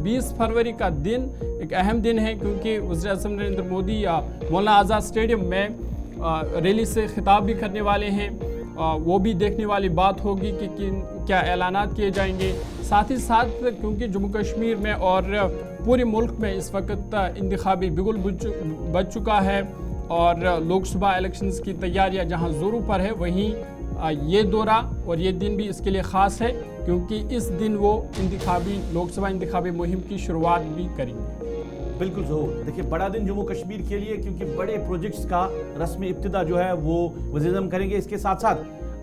20 फरवरी का दिन एक अहम दिन है क्योंकि वज़ीर-ए-आज़म नरेंद्र मोदी मौलाना आज़ाद स्टेडियम में रैली से खिताब भी करने वाले हैं। वो भी देखने वाली बात होगी कि क्या ऐलानात किए जाएंगे। साथ ही साथ क्योंकि जम्मू कश्मीर में और पूरे मुल्क में इस वक्त इंतखाबी बिगुल बज चुका है और लोकसभा इलेक्शंस की तैयारियां जहां ज़ोरों पर है, वहीं ये दौरा और ये दिन भी इसके लिए ख़ास है क्योंकि इस दिन वो लोकसभा इंतखाबी मुहिम की शुरुआत भी करेंगे। बिल्कुल ज़रूर। देखिए, बड़ा दिन जम्मू कश्मीर के लिए क्योंकि बड़े प्रोजेक्ट्स का रस्मी इब्तिदा जो है वो वज़ीर-ए-आज़म करेंगे। इसके साथ साथ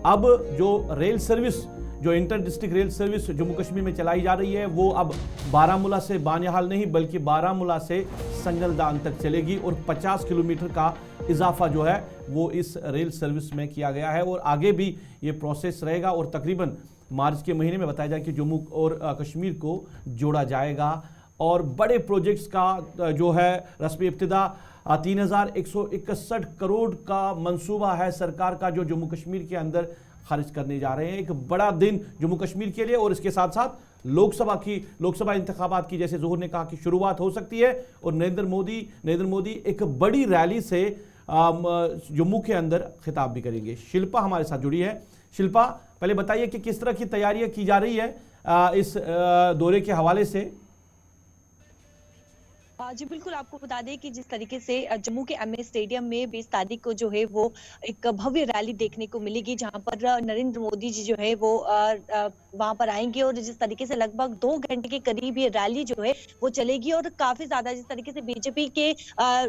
अब जो रेल सर्विस, जो inter district rail service Jammu Kashmir में चलाई जा रही है, वो अब बारामूला से बानिहाल नहीं बल्कि बारामूला से संगलदान तक चलेगी और 50 किलोमीटर का इजाफा जो है वो इस रेल सर्विस में किया गया है और आगे भी ये प्रोसेस रहेगा और तकरीबन मार्च के महीने में बताया जाए कि जम्मू और कश्मीर को जोड़ा जाएगा। और बड़े प्रोजेक्ट्स का जो है रस्मी इब्तिदा 3161 करोड़ का मंसूबा है सरकार का जो जम्मू कश्मीर के अंदर खर्च करने जा रहे हैं। एक बड़ा दिन जम्मू कश्मीर के लिए और इसके साथ साथ लोकसभा इंतखाबात की, जैसे ज़ोहर ने कहा, कि शुरुआत हो सकती है और नरेंद्र मोदी एक बड़ी रैली से जम्मू के अंदर खिताब भी करेंगे। शिल्पा हमारे साथ जुड़ी है। शिल्पा, पहले बताइए कि किस तरह की तैयारियां की जा रही है इस दौरे के हवाले से। जी बिल्कुल, आपको बता दें कि जिस तरीके से जम्मू के एमए स्टेडियम में 20 तारीख को जो है वो एक भव्य रैली देखने को मिलेगी जहां पर नरेंद्र मोदी जी जो है वो वहां पर आएंगे और जिस तरीके से लगभग 2 घंटे के करीब ये रैली जो है वो चलेगी और काफी ज्यादा जिस तरीके से बीजेपी के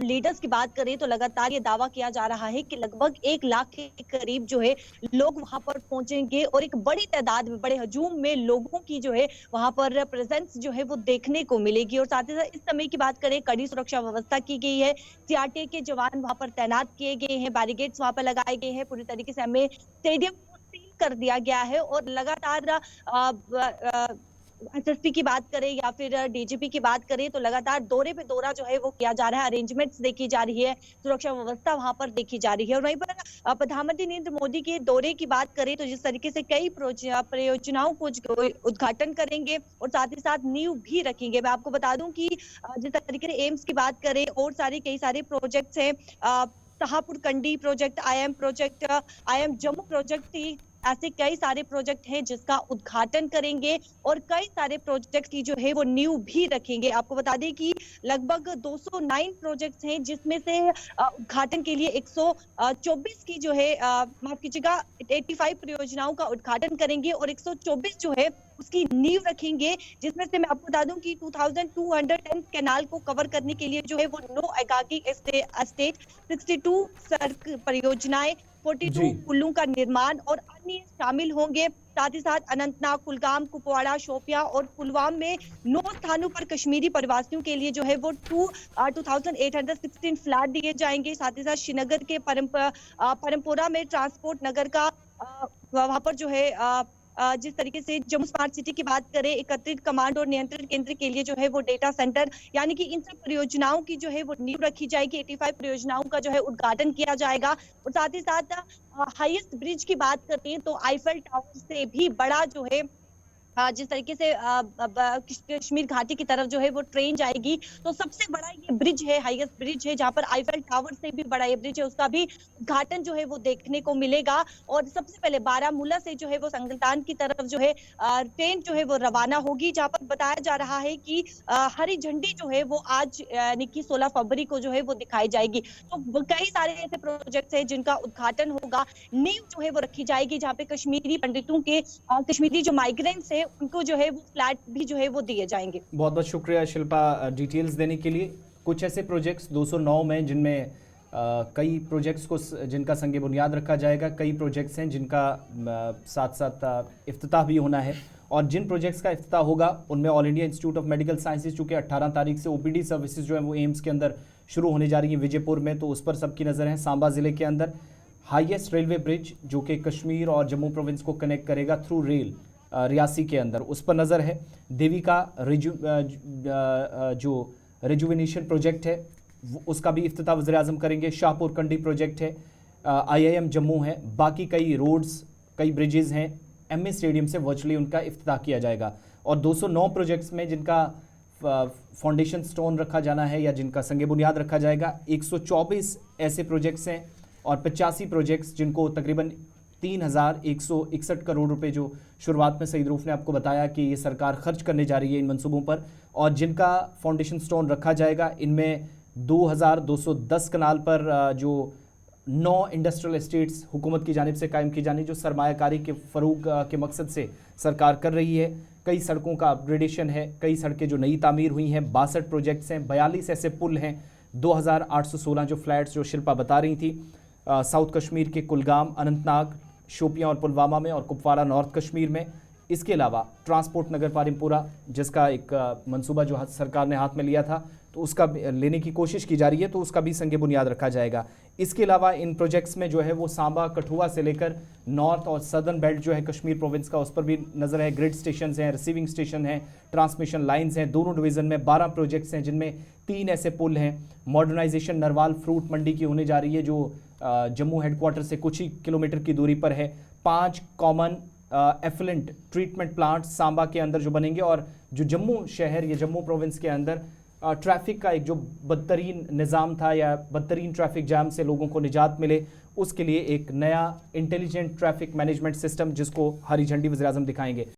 लीडर्स की बात करें तो लगातार ये दावा किया जा रहा है कि लगभग 1 लाख के करीब जो है लोग वहां पर पहुंचेंगे और एक बड़ी तादाद में, बड़े हजूम में लोगों की जो है वहां पर प्रेजेंस जो है वो देखने को मिलेगी। और साथ ही साथ इस समय की बात करें, कड़ी सुरक्षा व्यवस्था की गई है। सीआरपीएफ के जवान वहां पर तैनात किए गए हैं, बैरिकेड्स वहां पर लगाए गए हैं, पूरी तरीके से हमें स्टेडियम को सील कर दिया गया है और लगातार एसएसपी की बात करें या फिर डीजीपी की बात करें तो लगातार दौरे पे दौरा जो है वो किया जा रहा है, अरेंजमेंट्स देखी जा रही है, सुरक्षा व्यवस्था वहां पर देखी जा रही है। और वहीं पर प्रधानमंत्री नरेंद्र मोदी के दौरे की बात करें तो जिस तरीके से कई परियोजनाओं को उद्घाटन करेंगे और साथ ही साथ नींव भी रखेंगे। मैं आपको बता दूं कि जिस तरीके से एम्स की बात करें और कई सारे प्रोजेक्ट्स हैं, Shahpur Kandi project, IM project, IM Jammu project, ऐसे कई सारे प्रोजेक्ट हैं जिसका उद्घाटन करेंगे और कई सारे प्रोजेक्ट की जो है वो नींव भी रखेंगे। आपको बता दें कि लगभग 209 प्रोजेक्ट्स हैं जिसमें से उद्घाटन के लिए 124 की जो है माफ कीजिएगा 85 परियोजनाओं का उद्घाटन करेंगे और 124 जो है उसकी नींव रखेंगे, जिसमें से मैं आपको बता दूं कि 2210 कैनाल को कवर करने के लिए जो है वो 9 एकाकी एस्टेट, 62 सड़क परियोजनाएं, 42 पुलों का निर्माण और अन्य शामिल होंगे। साथ ही साथ अनंतनाग, कुलगाम, कुपवाड़ा, शोपियां और पुलवामा में 9 स्थानों पर कश्मीरी प्रवासियों के लिए जो है वो 2816 फ्लैट दिए जाएंगे। साथ ही साथ श्रीनगर के परमपुरा में ट्रांसपोर्ट नगर का वहां पर जो है जिस तरीके से जम्मू स्मार्ट सिटी की बात करें, एकत्रित कमांड और नियंत्रण केंद्र के लिए जो है वो डेटा सेंटर, यानी कि इन सब परियोजनाओं की जो है वो नींव रखी जाएगी। 85 परियोजनाओं का जो है उद्घाटन किया जाएगा और साथ ही साथ हाईएस्ट ब्रिज की बात करें तो आईफेल टावर से भी बड़ा जो है जिस तरीके से कश्मीर घाटी की तरफ जो है वो ट्रेन जाएगी तो सबसे बड़ा ये ब्रिज है, हाईएस्ट ब्रिज है, जहां पर आईफेल टावर से भी बड़ा ये ब्रिज है, उसका भी उद्घाटन जो है वो देखने को मिलेगा। और सबसे पहले बारामूला से जो है वो संगलदान की तरफ जो है ट्रेन जो है वो रवाना होगी, जहां पर बताया जा रहा है कि हरी झंडी जो है वो आज यानी कि 16 फरवरी को जो है वो दिखाई जाएगी। तो कई सारे ऐसे प्रोजेक्ट है जिनका उद्घाटन होगा, नींव जो है वो रखी जाएगी, जहाँ पे कश्मीरी पंडितों के कश्मीरी जो माइग्रेंट्स है उनको जो है वो फ्लैट भी जो है वो दिए जाएंगे। बहुत बहुत शुक्रिया शिल्पा डिटेल्स देने के लिए। कुछ ऐसे प्रोजेक्ट्स 209 में जिनमें कई प्रोजेक्ट्स को जिनका संग बुनियाद रखा जाएगा, कई प्रोजेक्ट्स हैं जिनका साथ साथ इफ्तिताह भी होना है और जिन प्रोजेक्ट्स का इफ्तिताह होगा उनमें all India institute of medical sciences चूँकि 18 तारीख से ओपीडी सर्विसेज जो है वो एम्स के अंदर शुरू होने जा रही है विजयपुर में, तो उस पर सबकी नज़र है। सांबा ज़िले के अंदर हाईएस्ट रेलवे ब्रिज जो कि कश्मीर और जम्मू प्रोविंस को कनेक्ट करेगा थ्रू रेल रियासी के अंदर, उस पर नज़र है। देवी का जो रिजुविनेशन प्रोजेक्ट है उसका भी इफ्तिताह वज़ीर-ए-आज़म करेंगे। शाहपुर कंडी प्रोजेक्ट है, आईआईएम जम्मू है, बाकी कई रोड्स, कई ब्रिजेज़ हैं, एमए स्टेडियम से वर्चुअली उनका इफ्तिताह किया जाएगा। और 209 प्रोजेक्ट्स में जिनका फाउंडेशन स्टोन रखा जाना है या जिनका संग बुनियाद रखा जाएगा। 124 ऐसे प्रोजेक्ट्स हैं और 85 प्रोजेक्ट्स जिनको तकरीबन 3,161 करोड़ रुपए जो शुरुआत में सईद रऊफ ने आपको बताया कि ये सरकार खर्च करने जा रही है इन मंसूबों पर, और जिनका फाउंडेशन स्टोन रखा जाएगा। इनमें 2,210 कनाल पर जो 9 इंडस्ट्रियल एस्टेट्स हुकूमत की जानिब से कायम की जानी, जो सरमायाकारी के फ़रोग के मकसद से सरकार कर रही है। कई सड़कों का अपग्रेडेशन है, कई सड़कें जो नई तामीर हुई हैं, 62 प्रोजेक्ट्स हैं, 42 ऐसे पुल हैं, 2,816 जो फ्लैट्स जो शिल्पा बता रही थी साउथ कश्मीर के कुलगाम, अनंतनाग, शोपियां और पुलवामा में, और कुपवाड़ा नॉर्थ कश्मीर में। इसके अलावा ट्रांसपोर्ट नगर पारिमपुरा जिसका एक मंसूबा जो सरकार ने हाथ में लिया था तो उसका लेने की कोशिश की जा रही है, तो उसका भी संग बुनियाद रखा जाएगा। इसके अलावा इन प्रोजेक्ट्स में जो है वो सांबा कठुआ से लेकर नॉर्थ और सदर्न बेल्ट जो है कश्मीर प्रोविंस का, उस पर भी नज़र है। ग्रिड स्टेशन हैं, रिसीविंग स्टेशन हैं, ट्रांसमिशन लाइन्स हैं। दोनों डिवीज़न में 12 प्रोजेक्ट्स हैं जिनमें 3 ऐसे पुल हैं। मॉडर्नाइजेशन नरवाल फ्रूट मंडी की होने जा रही है जो जम्मू हेडक्वार्टर से कुछ ही किलोमीटर की दूरी पर है। 5 कॉमन एफलेंट ट्रीटमेंट प्लांट सांबा के अंदर जो बनेंगे, और जो जम्मू शहर या जम्मू प्रोविंस के अंदर ट्रैफिक का एक जो बदतरीन निज़ाम था या बदतरीन ट्रैफिक जाम से लोगों को निजात मिले, उसके लिए एक नया इंटेलिजेंट ट्रैफिक मैनेजमेंट सिस्टम जिसको हरी झंडी वज़ीर आज़म दिखाएंगे।